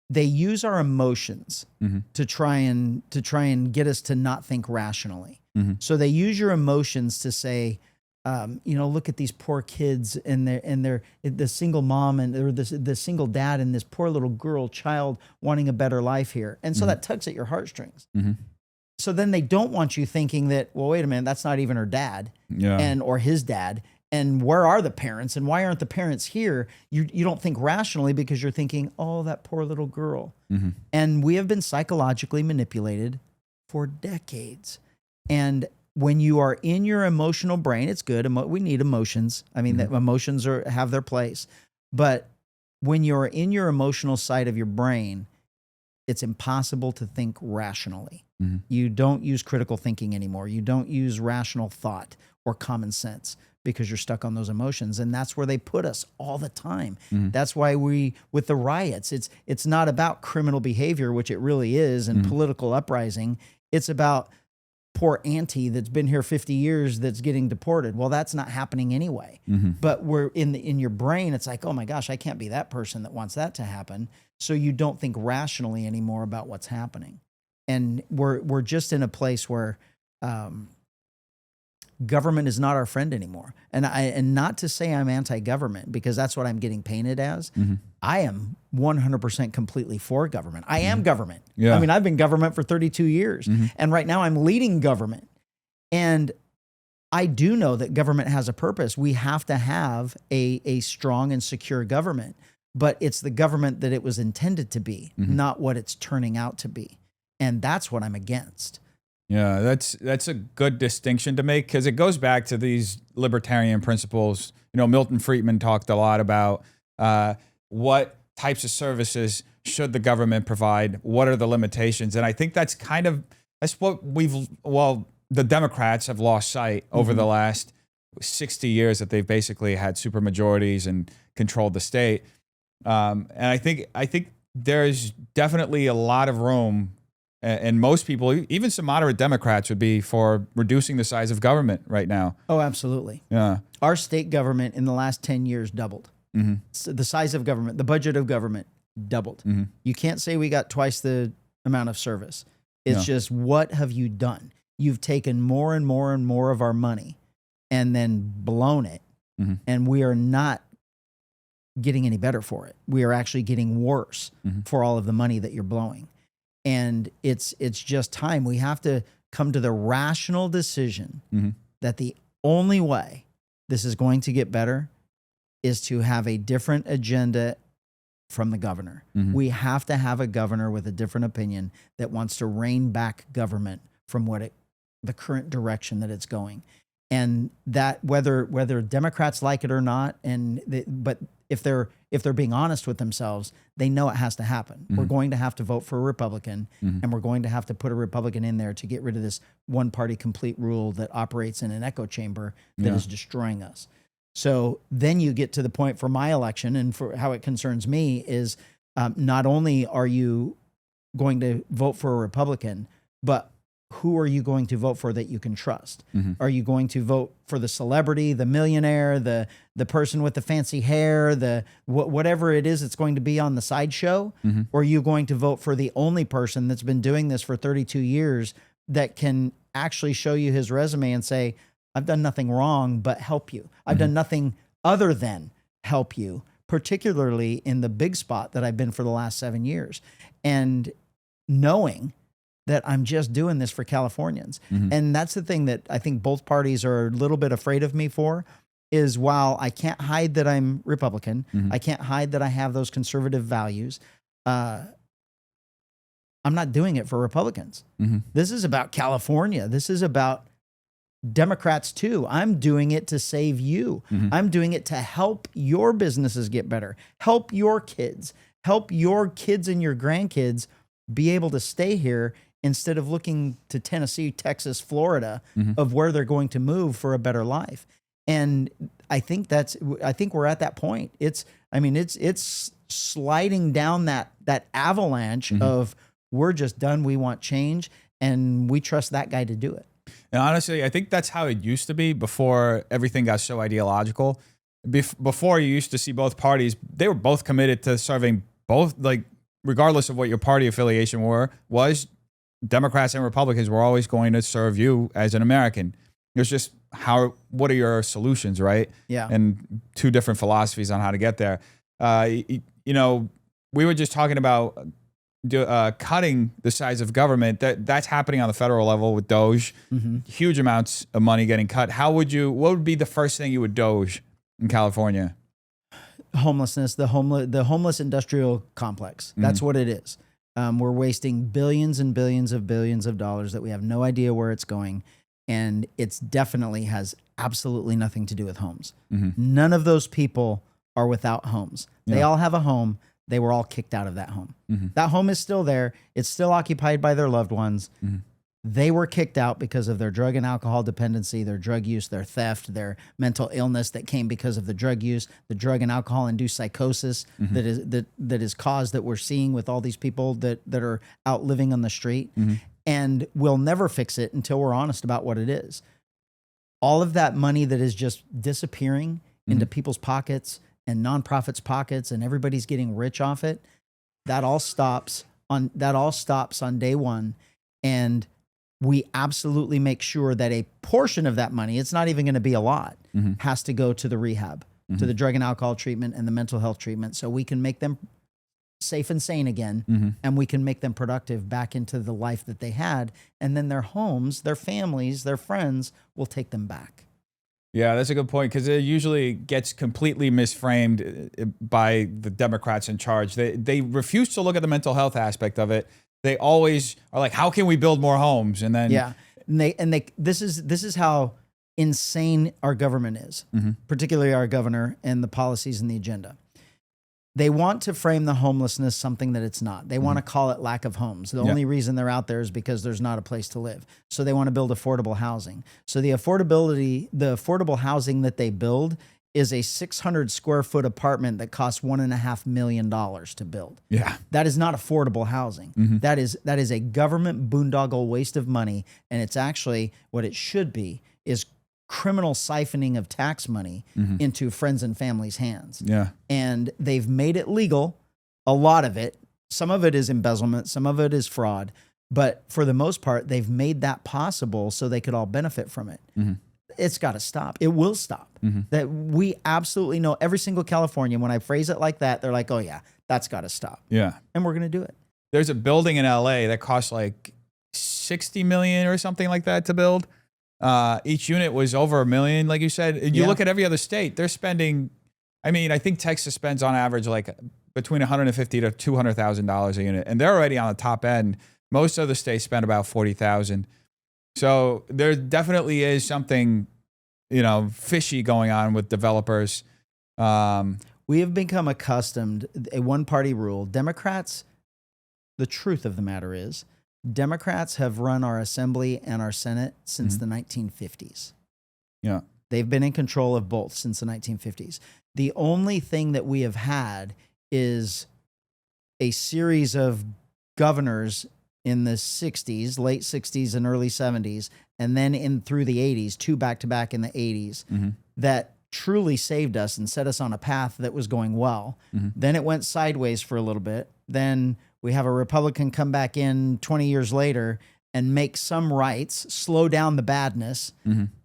they use our emotions to try and get us to not think rationally. So they use your emotions to say, look at these poor kids and the single mom or the single dad and this poor little girl child wanting a better life here. And so that tugs at your heartstrings. So then they don't want you thinking that, well, wait a minute, that's not even her dad or his dad. And where are the parents? And why aren't the parents here? You don't think rationally because you're thinking, oh, that poor little girl. And we have been psychologically manipulated for decades. And when you are in your emotional brain, it's good. We need emotions. I mean, the emotions have their place. But when you're in your emotional side of your brain, it's impossible to think rationally. You don't use critical thinking anymore. You don't use rational thought or common sense because you're stuck on those emotions. And that's where they put us all the time. That's why with the riots, it's not about criminal behavior, which it really is, and political uprising. It's about poor auntie that's been here 50 years that's getting deported. Well, that's not happening anyway. But we're in your brain, it's like, oh my gosh, I can't be that person that wants that to happen. So you don't think rationally anymore about what's happening. And we're just in a place where government is not our friend anymore. And not to say I'm anti-government, because that's what I'm getting painted as. I am 100% completely for government. I am government. I mean, I've been government for 32 years. And right now I'm leading government. And I do know that government has a purpose. We have to have a strong and secure government. But it's the government that it was intended to be, not what it's turning out to be. And that's what I'm against. Yeah, that's a good distinction to make, because it goes back to these libertarian principles. Milton Friedman talked a lot about what types of services should the government provide, what are the limitations, and I think that's what the Democrats have lost sight over the last 60 years that they've basically had supermajorities and controlled the state. And I think there's definitely a lot of room. And most people, even some moderate Democrats, would be for reducing the size of government right now. Oh, absolutely. Yeah. Our state government in the last 10 years doubled. So the size of government, the budget of government doubled. You can't say we got twice the amount of service. It's just, what have you done? You've taken more and more and more of our money and then blown it. And we are not getting any better for it. We are actually getting worse for all of the money that you're blowing. And it's just time. We have to come to the rational decision that the only way this is going to get better is to have a different agenda from the governor. We have to have a governor with a different opinion that wants to rein back government from the current direction that it's going. And that whether Democrats like it or not, but if they're being honest with themselves, they know it has to happen. We're going to have to vote for a Republican, and we're going to have to put a Republican in there to get rid of this one-party complete rule that operates in an echo chamber that is destroying us. So then you get to the point for my election, and for how it concerns me is not only are you going to vote for a Republican, but who are you going to vote for that you can trust? Are you going to vote for the celebrity, the millionaire, the person with the fancy hair, whatever it is that's going to be on the sideshow? Or are you going to vote for the only person that's been doing this for 32 years that can actually show you his resume and say, I've done nothing wrong but help you. I've done nothing other than help you, particularly in the big spot that I've been for the last 7 years. And knowing that I'm just doing this for Californians. And that's the thing that I think both parties are a little bit afraid of me for, is while I can't hide that I'm Republican, I can't hide that I have those conservative values, I'm not doing it for Republicans. This is about California. This is about Democrats too. I'm doing it to save you. I'm doing it to help your businesses get better, help your kids and your grandkids be able to stay here instead of looking to Tennessee, Texas, Florida of where they're going to move for a better life. And I think we're at that point. It's sliding down that avalanche of we're just done. We want change, and we trust that guy to do it. And honestly, I think that's how it used to be before everything got so ideological. Before, you used to see both parties, they were both committed to serving both, like, regardless of what your party affiliation was, Democrats and Republicans were always going to serve you as an American. It's just what are your solutions, right? Yeah. And two different philosophies on how to get there. We were just talking about cutting the size of government. That's happening on the federal level with DOGE. Huge amounts of money getting cut. What would be the first thing you would DOGE in California? Homelessness, the homeless industrial complex. That's what it is. We're wasting billions and billions of dollars that we have no idea where it's going. And it's definitely has absolutely nothing to do with homes. None of those people are without homes. They all have a home. They were all kicked out of that home. That home is still there. It's still occupied by their loved ones. They were kicked out because of their drug and alcohol dependency, their drug use, their theft, their mental illness that came because of the drug use, the drug and alcohol induced psychosis that is caused, that we're seeing with all these people that are out living on the street. And we'll never fix it until we're honest about what it is. All of that money that is just disappearing into people's pockets and nonprofits' pockets, and everybody's getting rich off it, that all stops on day one. And we absolutely make sure that a portion of that money, it's not even going to be a lot, has to go to the rehab, to the drug and alcohol treatment and the mental health treatment, so we can make them safe and sane again, and we can make them productive back into the life that they had. And then their homes, their families, their friends will take them back. Yeah, that's a good point, because it usually gets completely misframed by the Democrats in charge. They refuse to look at the mental health aspect of it. They always are like, how can we build more homes? And then this is how insane our government is, particularly our governor and the policies and the agenda. They want to frame the homelessness something that it's not. They want to call it lack of homes. The only reason they're out there is because there's not a place to live. So they want to build affordable housing. So the affordable housing that they build is a 600 square foot apartment that costs $1.5 million to build. Yeah. That is not affordable housing. That is a government boondoggle waste of money. And it's actually what it should be is criminal siphoning of tax money into friends and family's hands. Yeah. And they've made it legal, a lot of it. Some of it is embezzlement, some of it is fraud, but for the most part, they've made that possible so they could all benefit from it. It's got to stop. It will stop. That we absolutely know. Every single Californian, when I phrase it like that, they're like, oh yeah, that's got to stop. Yeah. And we're going to do it. There's a building in LA that costs like $60 million or something like that to build. Each unit was over $1 million, like you said. You look at every other state, they're spending, I think Texas spends on average like between $150,000 to $200,000 a unit, and they're already on the top end. Most other states spend about $40,000. So there definitely is something, fishy going on with developers. We have become accustomed, a one-party rule. Democrats, the truth of the matter is, Democrats have run our assembly and our Senate since the 1950s. Yeah. They've been in control of both since the 1950s. The only thing that we have had is a series of governors in the 60s, late 60s and early 70s, and then through the 80s, two back-to-back in the 80s, that truly saved us and set us on a path that was going well. Then it went sideways for a little bit. Then we have a Republican come back in 20 years later and make some rights, slow down the badness.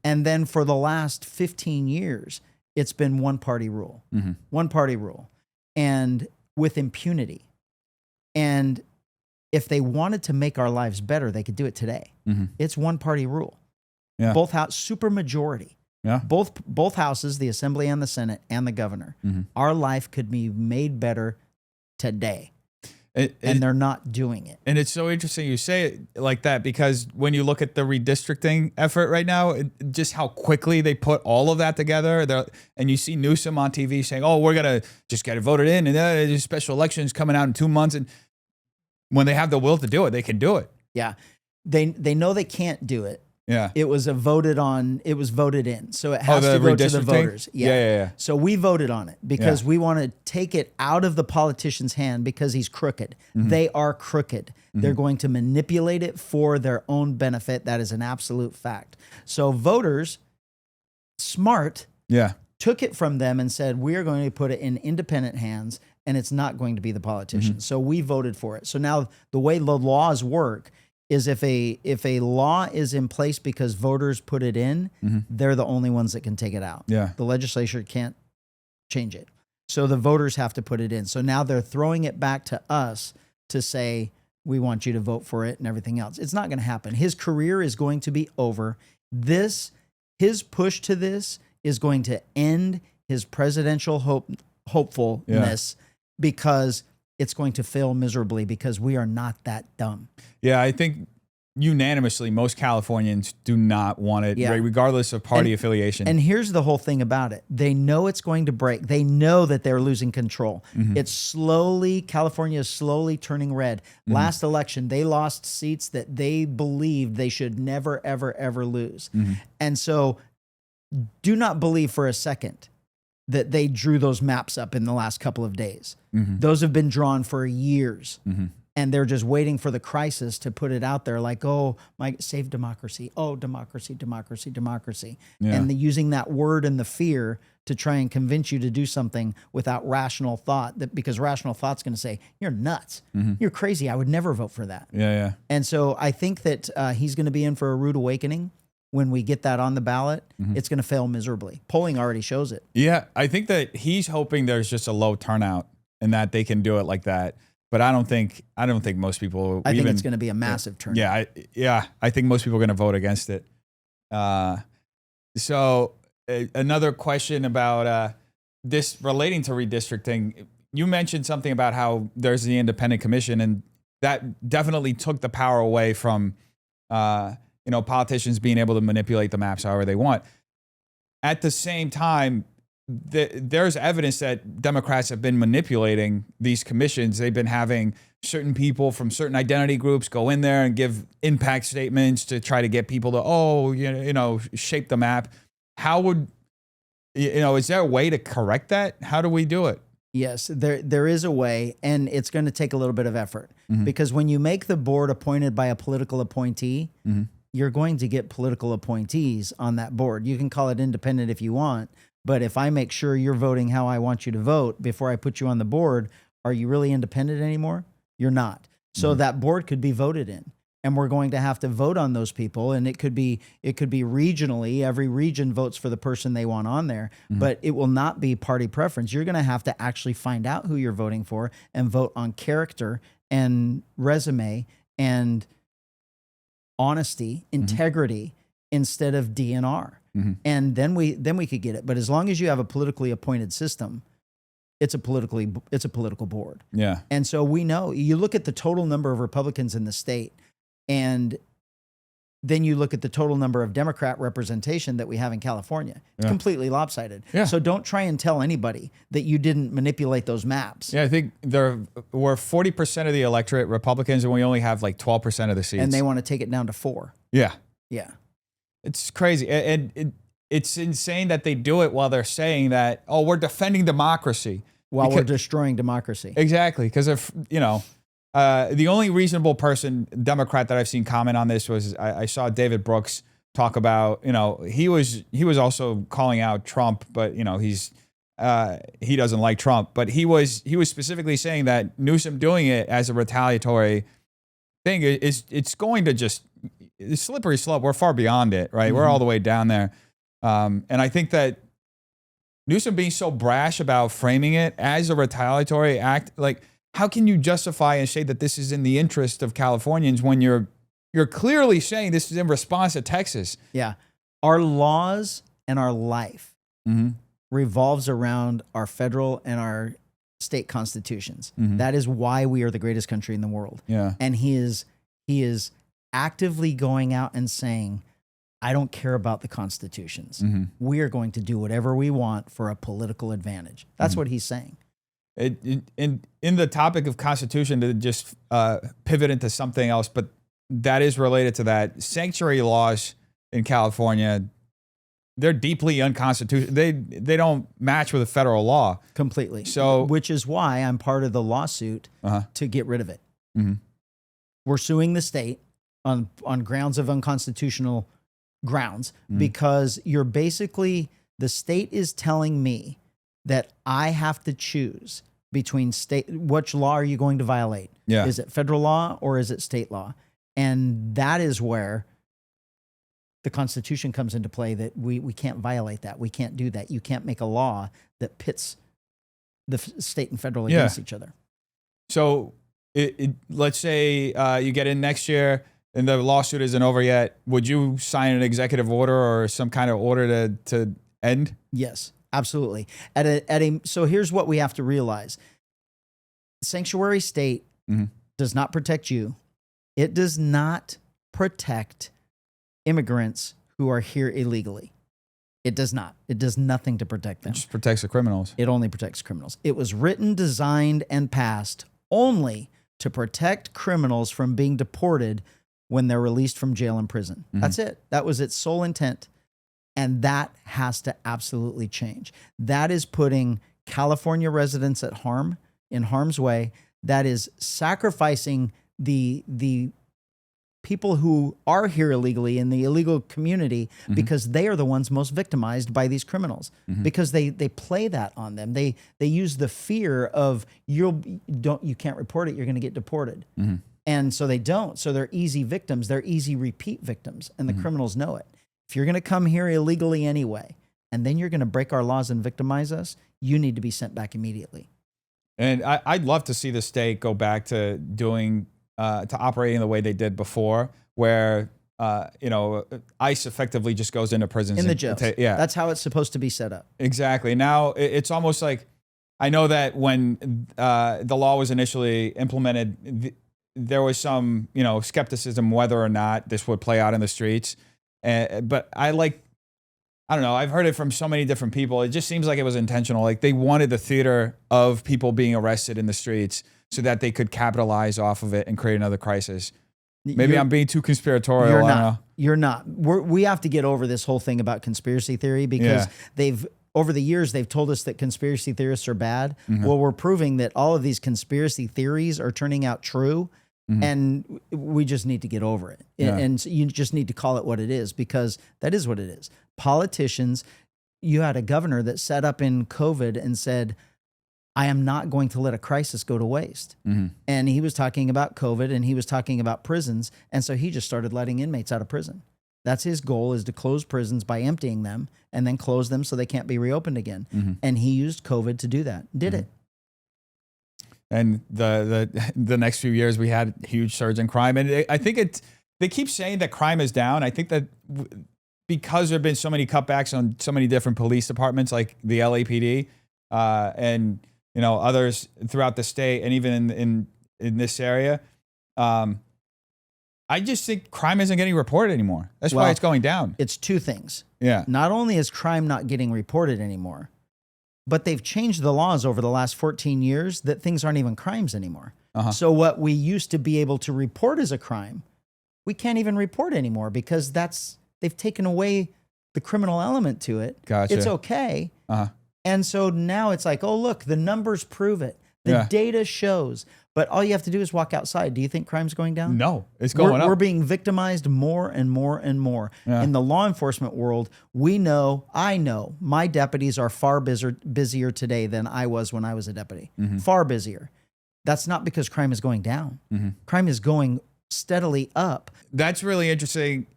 And then for the last 15 years, it's been one-party rule. One-party rule. And with impunity. And if they wanted to make our lives better, they could do it today. It's one-party rule. Yeah. Both house, super majority. Yeah. Both houses, the Assembly and the Senate and the governor. Our life could be made better today. and they're not doing it. And it's so interesting you say it like that, because when you look at the redistricting effort right now, just how quickly they put all of that together, and you see Newsom on TV saying, "Oh, we're gonna just get it voted in, and there's special elections coming out in 2 months." And when they have the will to do it, they can do it. Yeah, they know they can't do it. Yeah, it was voted in, so it has to go to the voters. Yeah. So we voted on it because we want to take it out of the politician's hand, because he's crooked. They are crooked. They're going to manipulate it for their own benefit. That is an absolute fact. So voters, smart, took it from them and said, we are going to put it in independent hands, and it's not going to be the politicians. So we voted for it. So now the way the laws work is if a law is in place because voters put it in, they're the only ones that can take it out. Yeah. The legislature can't change it. So the voters have to put it in. So now they're throwing it back to us to say, we want you to vote for it and everything else. It's not going to happen. His career is going to be over. His push to this is going to end his presidential hopefulness, because it's going to fail miserably, because we are not that dumb. Yeah, I think unanimously most Californians do not want it, regardless of party affiliation. And here's the whole thing about it. They know it's going to break. They know that they're losing control. California is slowly turning red. Last election, they lost seats that they believed they should never, ever, ever lose. And so do not believe for a second that they drew those maps up in the last couple of days. Those have been drawn for years. And they're just waiting for the crisis to put it out there, like, oh, save democracy. Oh, democracy, democracy, democracy. And using that word and the fear to try and convince you to do something without rational thought, because rational thought's going to say, you're nuts. You're crazy. I would never vote for that. Yeah. And so I think that he's going to be in for a rude awakening. When we get that on the ballot, it's going to fail miserably. Polling already shows it. Yeah, I think that he's hoping there's just a low turnout and that they can do it like that. But I don't think most people. I think it's going to be a massive turnout. I think most people are going to vote against it. So another question about this relating to redistricting. You mentioned something about how there's the independent commission, and that definitely took the power away from politicians being able to manipulate the maps however they want. At the same time, there's evidence that Democrats have been manipulating these commissions. They've been having certain people from certain identity groups go in there and give impact statements to try to get people to, shape the map. How would, is there a way to correct that? How do we do it? Yes, there is a way, and it's going to take a little bit of effort, because when you make the board appointed by a political appointee, you're going to get political appointees on that board. You can call it independent if you want, but if I make sure you're voting how I want you to vote before I put you on the board, are you really independent anymore? You're not. So that board could be voted in, and we're going to have to vote on those people. And it could be regionally. Every region votes for the person they want on there, but it will not be party preference. You're going to have to actually find out who you're voting for and vote on character and resume and honesty, integrity, instead of DNR. And then we could get it. But as long as you have a politically appointed system, it's a political board. Yeah. And so we know, you look at the total number of Republicans in the state, and then you look at the total number of Democrat representation that we have in California. It's completely lopsided. Yeah. So don't try and tell anybody that you didn't manipulate those maps. Yeah, I think there were 40% of the electorate Republicans, and we only have like 12% of the seats. And they want to take it down to 4. Yeah. Yeah. It's crazy. And it's insane that they do it while they're saying that, oh, we're defending democracy. While we're destroying democracy. Exactly. Because if, the only reasonable Democrat that I've seen comment on this was I saw David Brooks talk about, he was also calling out Trump, but he doesn't like Trump, but he was specifically saying that Newsom doing it as a retaliatory thing it's going to just, it's slippery slope. We're far beyond it, right? We're all the way down there. And I think that Newsom being so brash about framing it as a retaliatory act, like, how can you justify and say that this is in the interest of Californians when you're clearly saying this is in response to Texas? Yeah. Our laws and our life revolves around our federal and our state constitutions. Mhm. That is why we are the greatest country in the world. Yeah. And he is actively going out and saying, I don't care about the constitutions. Mhm. We are going to do whatever we want for a political advantage. That's what he's saying. In the topic of constitution, to just pivot into something else, but that is related to that, sanctuary laws in California, they're deeply unconstitutional. They don't match with a federal law Completely. So, which is why I'm part of the lawsuit to get rid of it. Mhm. We're suing the state on grounds of unconstitutional grounds because you're basically, the state is telling me that I have to choose between which law are you going to violate? Yeah. Is it federal law or is it state law? And that is where the Constitution comes into play, that we can't violate that. We can't do that. You can't make a law that pits the state and federal against each other. So let's say you get in next year and the lawsuit isn't over yet. Would you sign an executive order or some kind of order to end? Yes, absolutely. So here's what we have to realize. Sanctuary state does not protect you. It does not protect immigrants who are here illegally. It does not. It does nothing to protect them. It just protects the criminals. It only protects criminals. It was written, designed, and passed only to protect criminals from being deported when they're released from jail and prison. That's it. That was its sole intent. And that has to absolutely change. That is putting California residents in harm's way. That is sacrificing the people who are here illegally in the illegal community because they are the ones most victimized by these criminals because they play that on them. They use the fear of you can't report it, you're going to get deported. And so they don't. So they're easy victims. They're easy repeat victims, and the criminals know it. If you're going to come here illegally anyway, and then you're going to break our laws and victimize us, you need to be sent back immediately. And I'd love to see the state go back to operating the way they did before, where ICE effectively just goes into prisons in the jails. That's how it's supposed to be set up. Exactly. Now it's almost like, I know that when the law was initially implemented, there was some skepticism whether or not this would play out in the streets. But I don't know. I've heard it from so many different people. It just seems like it was intentional. Like they wanted the theater of people being arrested in the streets so that they could capitalize off of it and create another crisis. Maybe I'm being too conspiratorial. You're not. We have to get over this whole thing about conspiracy theory because over the years, they've told us that conspiracy theorists are bad. Well, we're proving that all of these conspiracy theories are turning out true. And we just need to get over it. And you just need to call it what it is, because that is what it is. Politicians, you had a governor that sat up in COVID and said, I am not going to let a crisis go to waste. And he was talking about COVID and he was talking about prisons. And so he just started letting inmates out of prison. That's his goal, is to close prisons by emptying them and then close them so they can't be reopened again. And he used COVID to do that. Did it. And the next few years, we had a huge surge in crime. And I think they keep saying that crime is down. I think that because there have been so many cutbacks on so many different police departments, like the LAPD and others throughout the state, and even in this area, I just think crime isn't getting reported anymore. That's why it's going down. It's two things. Yeah. Not only is crime not getting reported anymore, but they've changed the laws over the last 14 years that things aren't even crimes anymore. So what we used to be able to report as a crime, we can't even report anymore because they've taken away the criminal element to it. Gotcha. It's okay. And so now it's like, oh, look, the numbers prove it. The data shows. But all you have to do is walk outside. Do you think crime's going down? No, it's going up. We're being victimized more and more and more. In the law enforcement world, I know my deputies are far busier today than I was when I was a deputy. Far busier. That's not because crime is going down. Crime is going steadily up. That's really interesting.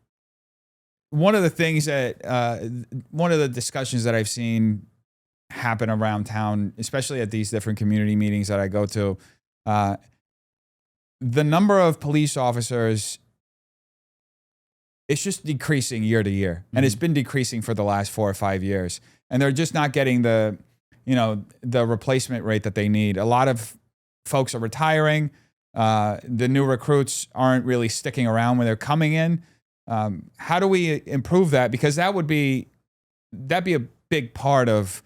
One of the things one of the discussions that I've seen happen around town, especially at these different community meetings that I go to, the number of police officers, it's just decreasing year to year. And it's been decreasing for the last 4 or 5 years. And they're just not getting the the replacement rate that they need. A lot of folks are retiring. The new recruits aren't really sticking around when they're coming in. How do we improve that? Because that'd be a big part of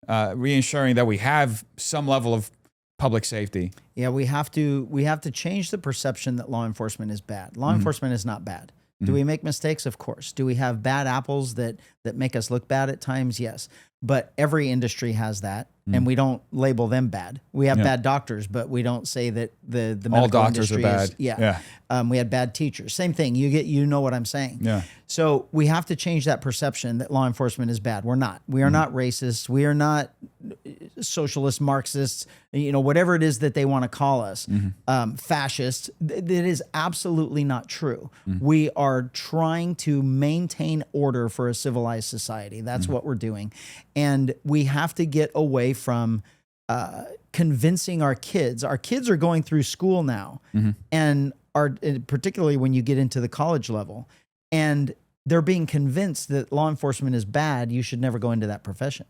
reensuring that we have some level of public safety. Yeah, we have to change the perception that law enforcement is bad. Law enforcement is not bad. Do we make mistakes? Of course. Do we have bad apples that make us look bad at times? Yes. But every industry has that, and we don't label them bad. We have bad doctors, but we don't say that the medical all doctors industry are bad. We had bad teachers. Same thing. You know what I'm saying. Yeah. So we have to change that perception that law enforcement is bad. We're not. We are not racist. We are not socialist, Marxists, whatever it is that they want to call us, fascists. That is absolutely not true. We are trying to maintain order for a civilized society. That's what we're doing. And we have to get away from convincing our kids. Our kids are going through school now, and particularly when you get into the college level, and they're being convinced that law enforcement is bad, you should never go into that profession.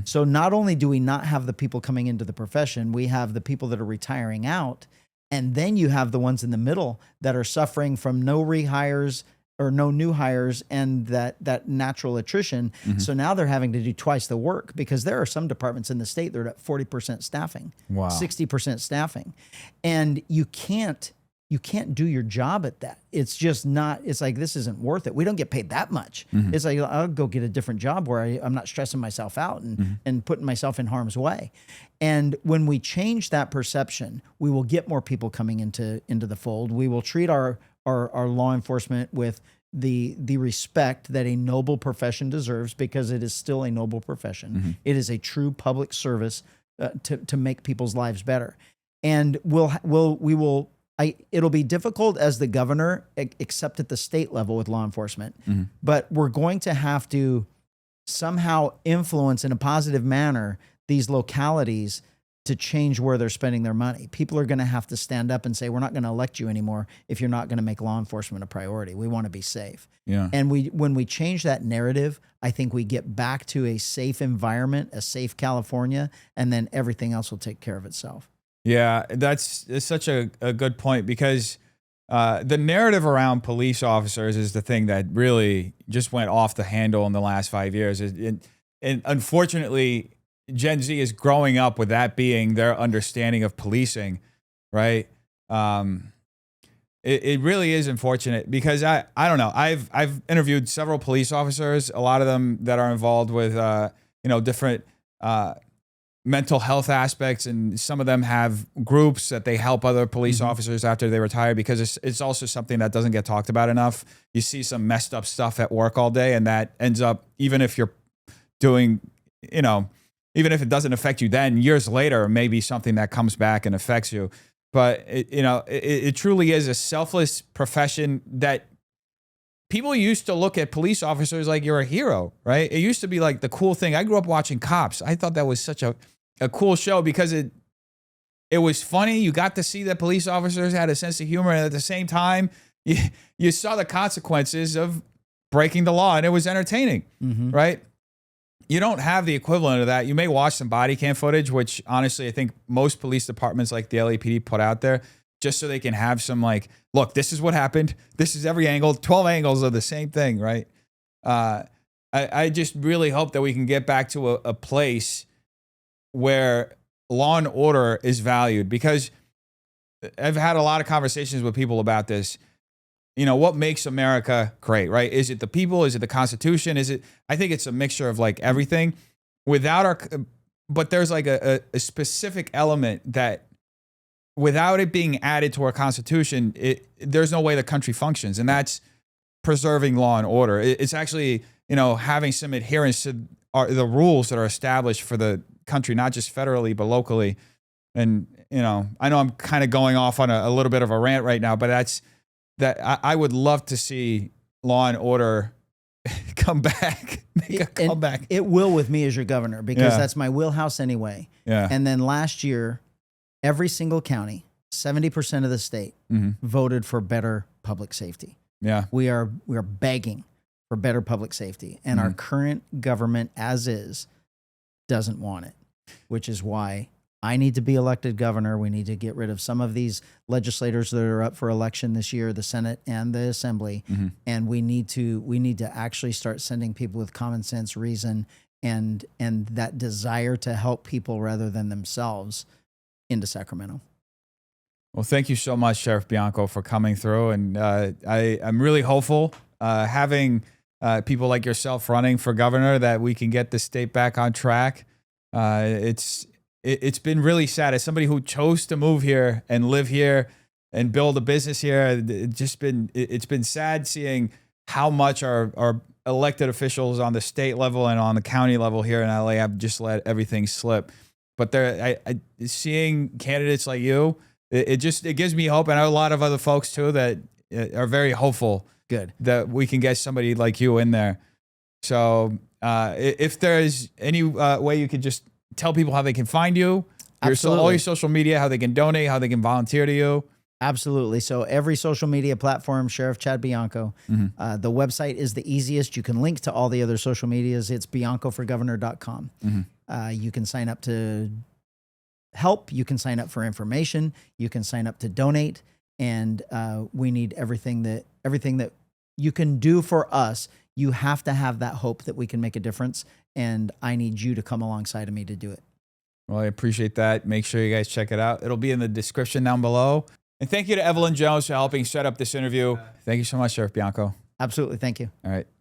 So not only do we not have the people coming into the profession, we have the people that are retiring out, and then you have the ones in the middle that are suffering from no rehires or no new hires and that natural attrition. So now they're having to do twice the work, because there are some departments in the state that are at 40% staffing, 60% staffing. And you can't do your job at that. It's just not, it's like, this isn't worth it. We don't get paid that much. It's like, I'll go get a different job where I'm not stressing myself out and putting myself in harm's way. And when we change that perception, we will get more people coming into the fold. We will treat our law enforcement with the respect that a noble profession deserves, because it is still a noble profession. It is a true public service to make people's lives better. And it'll be difficult as the governor, except at the state level with law enforcement, but we're going to have to somehow influence in a positive manner these localities to change where they're spending their money. People are going to have to stand up and say, we're not going to elect you anymore if you're not going to make law enforcement a priority. We want to be safe. Yeah. And when we change that narrative, I think we get back to a safe environment, a safe California, and then everything else will take care of itself. Yeah, that's such a good point, because the narrative around police officers is the thing that really just went off the handle in the last 5 years. And unfortunately, Gen Z is growing up with that being their understanding of policing, right? It really is unfortunate, because I don't know. I've interviewed several police officers, a lot of them that are involved with different mental health aspects, and some of them have groups that they help other police officers after they retire, because it's also something that doesn't get talked about enough. You see some messed up stuff at work all day, and that ends up, even if you're doing, even if it doesn't affect you then, years later, maybe something that comes back and affects you. But it truly is a selfless profession that people used to look at police officers like you're a hero, right? It used to be like the cool thing. I grew up watching Cops. I thought that was such a cool show, because it was funny. You got to see that police officers had a sense of humor, and at the same time, you saw the consequences of breaking the law, and it was entertaining, right? You don't have the equivalent of that. You may watch some body cam footage, which honestly, I think most police departments like the LAPD put out there just so they can have some look, this is what happened. This is every angle, 12 angles of the same thing, right? I just really hope that we can get back to a place where law and order is valued, because I've had a lot of conversations with people about this. What makes America great, right? Is it the people? Is it the Constitution? I think it's a mixture of everything. But there's a specific element that, without it being added to our Constitution, there's no way the country functions, and that's preserving law and order. It's actually, having some adherence to the rules that are established for the country, not just federally, but locally. And, I know I'm kind of going off on a little bit of a rant right now, but I would love to see law and order come back, make a comeback. It will with me as your governor, because that's my wheelhouse anyway. Yeah. And then last year, every single county, 70% of the state voted for better public safety. Yeah. We are begging for better public safety, and our current government, as is, doesn't want it. which is why I need to be elected governor. We need to get rid of some of these legislators that are up for election this year, the Senate and the Assembly. And we need to actually start sending people with common sense, reason, and that desire to help people rather than themselves into Sacramento. Well, thank you so much, Sheriff Bianco, for coming through. And I'm really hopeful having people like yourself running for governor that we can get the state back on track. It's been really sad. As somebody who chose to move here and live here and build a business here, it's been sad seeing how much our elected officials on the state level and on the county level here in LA have just let everything slip. But seeing candidates like you, it gives me hope, and a lot of other folks too that are very hopeful. Good that we can get somebody like you in there. So if there's any way you could just tell people how they can find you, all your social media, how they can donate, how they can volunteer to you. Absolutely. So every social media platform, Sheriff Chad Bianco. The website is the easiest. You can link to all the other social medias. It's biancoforgovernor.com. You can sign up to help. You can sign up for information. You can sign up to donate. And we need everything that you can do for us. You have to have that hope that we can make a difference. And I need you to come alongside of me to do it. Well, I appreciate that. Make sure you guys check it out. It'll be in the description down below. And thank you to Evelyn Jones for helping set up this interview. Thank you so much, Sheriff Bianco. Absolutely. Thank you. All right.